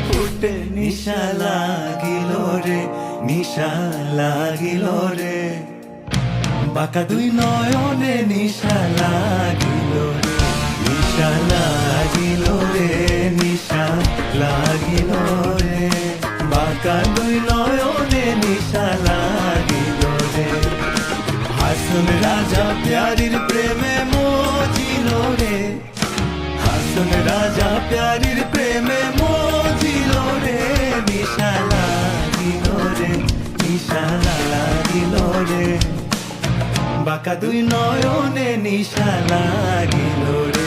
ফুটে নিশা লাগিল রে, নিশা লাগিল রে, বাঁকা দুই নয়নে নিশা লাগিল রে, নিশা লাগিল রে, নিশা লাগিল রে, বাঁকা দুই নয়নে নিশা লাগিল রে। হাসন রাজা প্যারির প্রেমে মজিল রে, হাসন রাজা প্যারির প্রেমে মজিল রে, নিশা লাগিল রে, নিশা লাগিল রে, বাঁকা দুই নয়নে নিশা লাগিল রে।